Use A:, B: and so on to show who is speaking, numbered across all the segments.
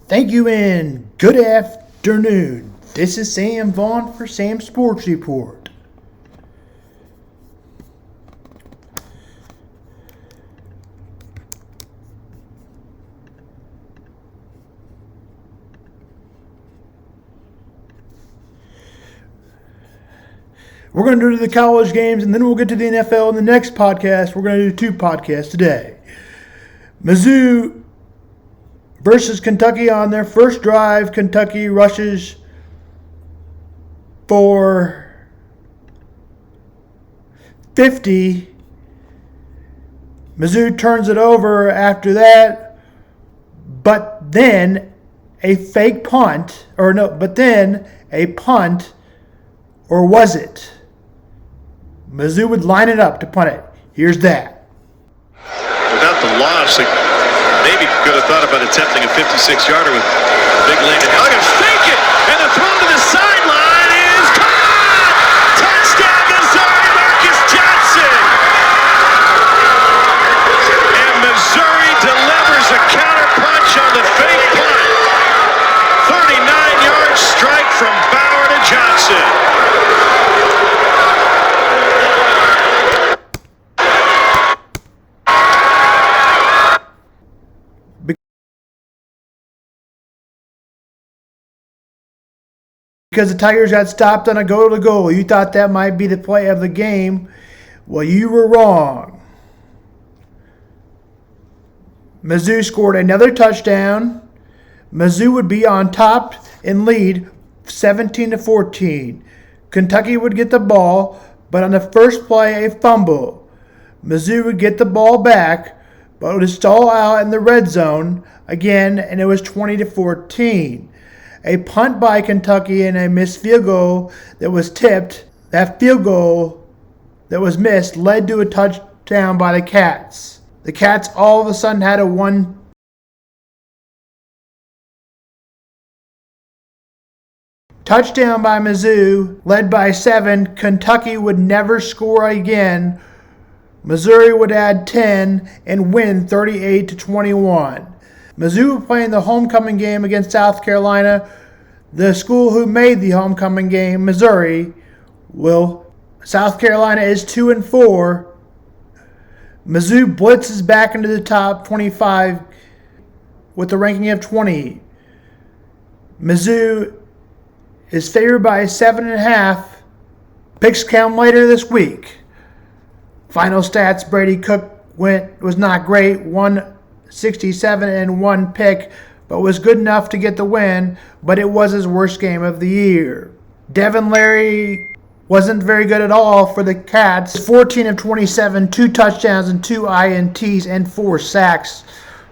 A: Thank you and good afternoon. This is Sam Vaughn for Sam Sports Report. We're going to do the college games and then we'll get to the NFL in the next podcast. We're going to do two podcasts today. Mizzou versus Kentucky on their first drive. Kentucky rushes for 50. Mizzou turns it over after that, but then a fake punt, or was it? Mizzou would line it up to punt it. Here's that.
B: Without the loss, they maybe could have thought about attempting a 56-yarder with big Landon. They're going to fake it, and the throw to the sideline is caught! Touchdown, Missouri, Marcus Johnson! And Missouri delivers a counter punch on the fake punt. 39-yard strike from Bauer to Johnson.
A: Because the Tigers got stopped on a goal-to-goal. You thought that might be the play of the game. Well, you were wrong. Mizzou scored another touchdown. Mizzou would be on top and lead 17-14. Kentucky would get the ball, but on the first play, a fumble. Mizzou would get the ball back, but it would stall out in the red zone again, and it was 20-14. A punt by Kentucky and a missed field goal that was tipped. That field goal that was missed led to a touchdown by the Cats. The Cats all of a sudden had a one touchdown by Mizzou, led by 7. Kentucky would never score again. Missouri would add 10 and win 38-21. Mizzou were playing the homecoming game against South Carolina. The school who made the homecoming game, Missouri, South Carolina is 2-4. Mizzou blitzes back into the top 25 with a ranking of 20. Mizzou is favored by 7.5. Picks come later this week. Final stats: Brady Cook was not great. 167 and 1 pick, but was good enough to get the win, but it was his worst game of the year. Devin Leary wasn't very good at all for the Cats. 14 of 27, 2 touchdowns and 2 INTs and 4 sacks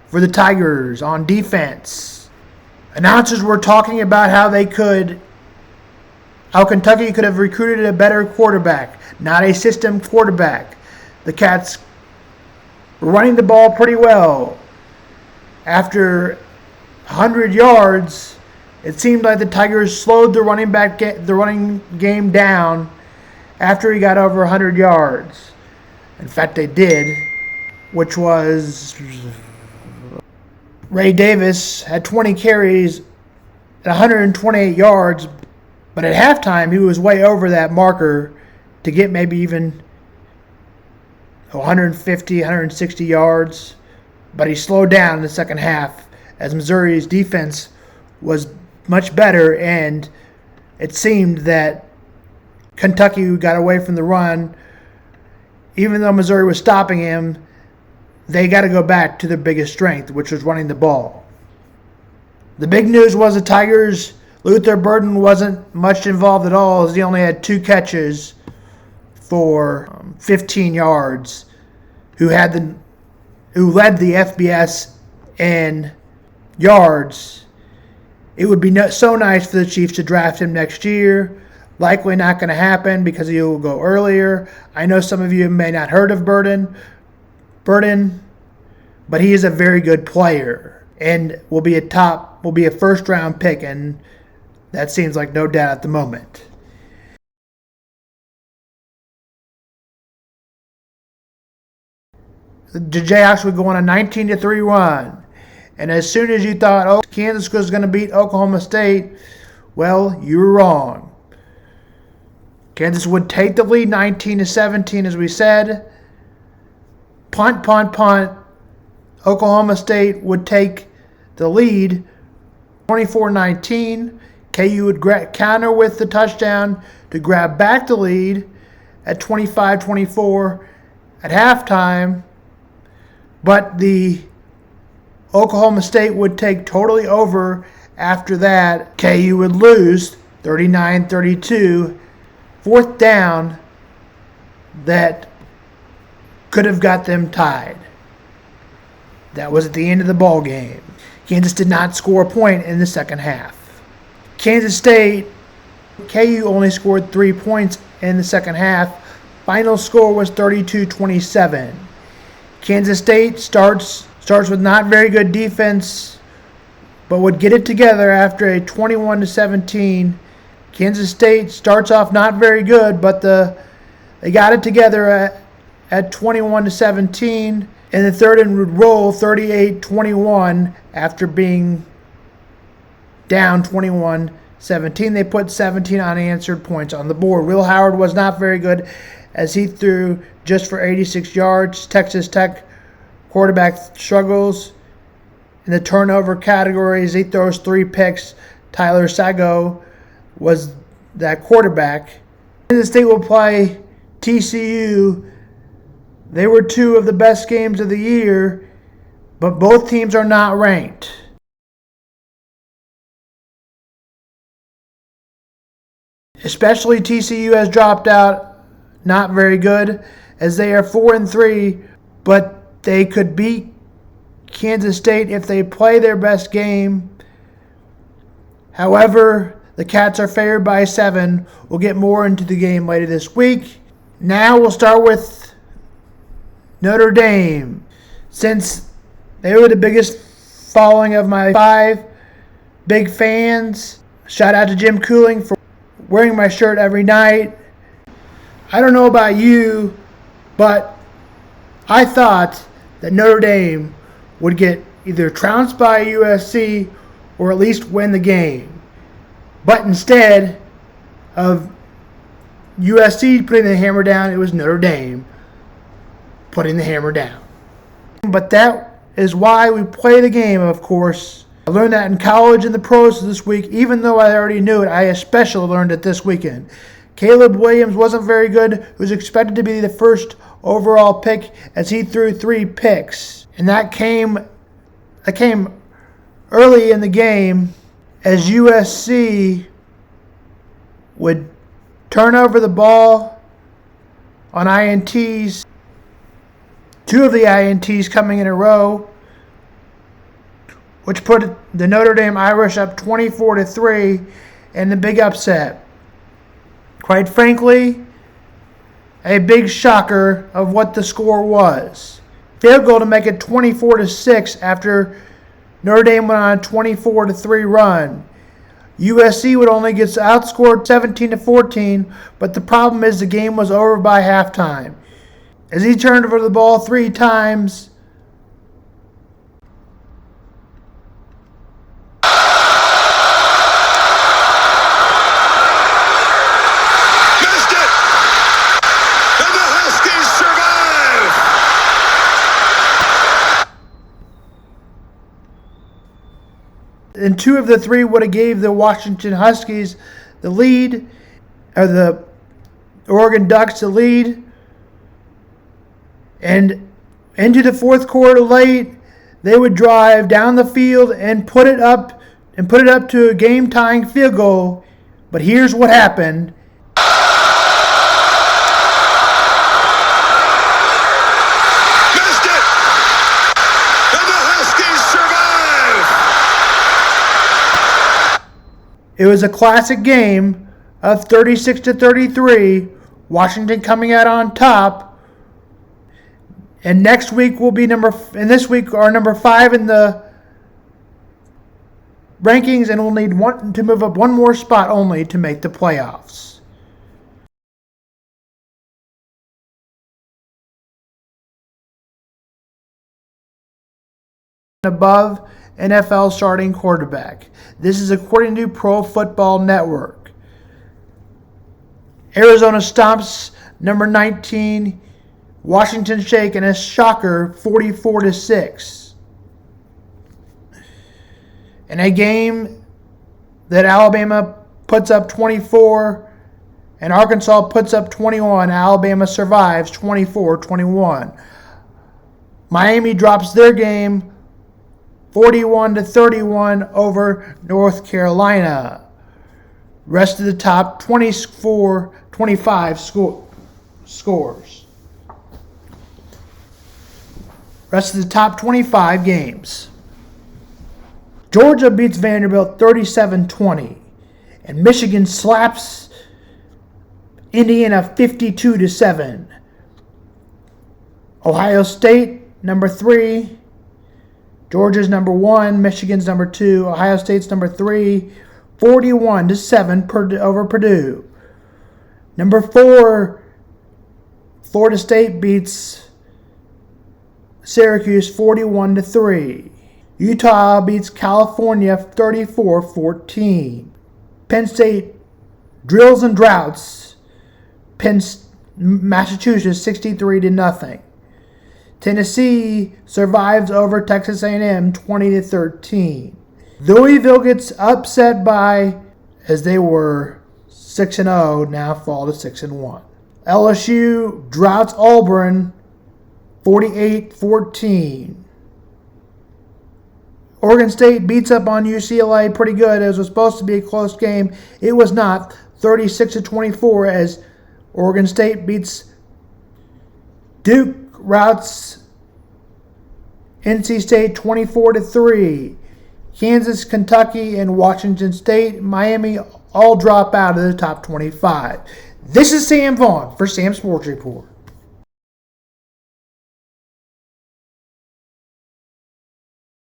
A: for the Tigers on defense. Announcers were talking about how Kentucky could have recruited a better quarterback, not a system quarterback. The Cats were running the ball pretty well. After 100 yards, it seemed like the Tigers slowed the running game down after he got over 100 yards. In fact, they did, which was Ray Davis had 20 carries at 128 yards, but at halftime he was way over that marker to get maybe even 150, 160 yards, but he slowed down in the second half as Missouri's defense was much better, and it seemed that Kentucky got away from the run. Even though Missouri was stopping him, they got to go back to their biggest strength, which was running the ball. The big news was the Tigers, Luther Burden wasn't much involved at all, as he only had 2 catches for 15 yards, who led the FBS in yards. It would be so nice for the Chiefs to draft him next year. Likely not going to happen because he will go earlier. I know some of you may not heard of Burden, but he is a very good player and will be a first-round pick, and that seems like no doubt at the moment. The Jayhawks would go on a 19-3 run. And as soon as you thought, oh, Kansas was going to beat Oklahoma State, well, you were wrong. Kansas would take the lead 19-17, as we said. Punt. Oklahoma State would take the lead 24-19. KU would counter with the touchdown to grab back the lead at 25-24 at halftime. But the Oklahoma State would take totally over after that. KU would lose 39-32. Fourth down that could have got them tied. That was at the end of the ball game. Kansas did not score a point in the second half. Kansas State, KU only scored 3 points in the second half. Final score was 32-27. Kansas State starts with not very good defense, but would get it together after a 21-17. Kansas State starts off not very good, but they got it together at 21-17. In the third and would roll 38-21 after being down 21-17. They put 17 unanswered points on the board. Will Howard was not very good as he threw just for 86 yards. Texas Tech quarterback struggles in the turnover categories. He throws 3 picks. Tyler Sago was that quarterback. Kansas State will play TCU. They were 2 of the best games of the year, but both teams are not ranked. Especially TCU has dropped out, not very good, as they are 4-3, but they could beat Kansas State if they play their best game. However, the Cats are favored by 7. We'll get more into the game later this week. Now we'll start with Notre Dame. Since they were the biggest following of my 5 big fans, shout out to Jim Cooling for wearing my shirt every night. I don't know about you, but I thought that Notre Dame would get either trounced by USC or at least win the game. But instead of USC putting the hammer down, it was Notre Dame putting the hammer down. But that is why we play the game, of course. I learned that in college and the pros this week. Even though I already knew it, I especially learned it this weekend. Caleb Williams wasn't very good. He was expected to be the first overall pick as he threw 3 picks. And that came early in the game as USC would turn over the ball on INTs. 2 of the INTs coming in a row, which put the Notre Dame Irish up 24-3 in the big upset. Quite frankly, a big shocker of what the score was. Field goal to make it 24-6 after Notre Dame went on a 24-3 run. USC would only get outscored 17-14, but the problem is the game was over by halftime. As he turned over the ball 3 times,
B: Missed it! And the Huskies survive!
A: and 2 of the 3 would have gave the Washington Huskies the lead, or the Oregon Ducks the lead. And into the fourth quarter late, they would drive down the field and put it up to a game-tying field goal. But here's what happened.
B: Missed it! And the Huskies survive!
A: It was a classic game of 36-33, Washington coming out on top. And next week will be this week are number 5 in the rankings, and we'll need to move up 1 more spot only to make the playoffs. Above NFL starting quarterback. This is according to Pro Football Network. Arizona stomps number 19 Washington State in a shocker 44-6. In a game that Alabama puts up 24 and Arkansas puts up 21, Alabama survives 24-21. Miami drops their game 41-31 over North Carolina. Rest of the top 25 scores. Rest of the top 25 games. Georgia beats Vanderbilt 37-20. And Michigan slaps Indiana 52-7. Ohio State, number 3. Georgia's number 1. Michigan's number 2. Ohio State's number 3. 41-7 over Purdue. Number 4, Florida State beats Syracuse 41-3. Utah beats California 34-14. Penn State drills and droughts Massachusetts 63-0. Tennessee survives over Texas A&M 20-13. Louisville gets upset by, as they were 6-0, now fall to 6-1. LSU droughts Auburn 48-14. Oregon State beats up on UCLA pretty good. It was supposed to be a close game. It was not. 36-24 as Oregon State beats Duke, routs NC State 24-3. Kansas, Kentucky, and Washington State, Miami all drop out of the top 25. This is Sam Vaughn for Sam Sports Report.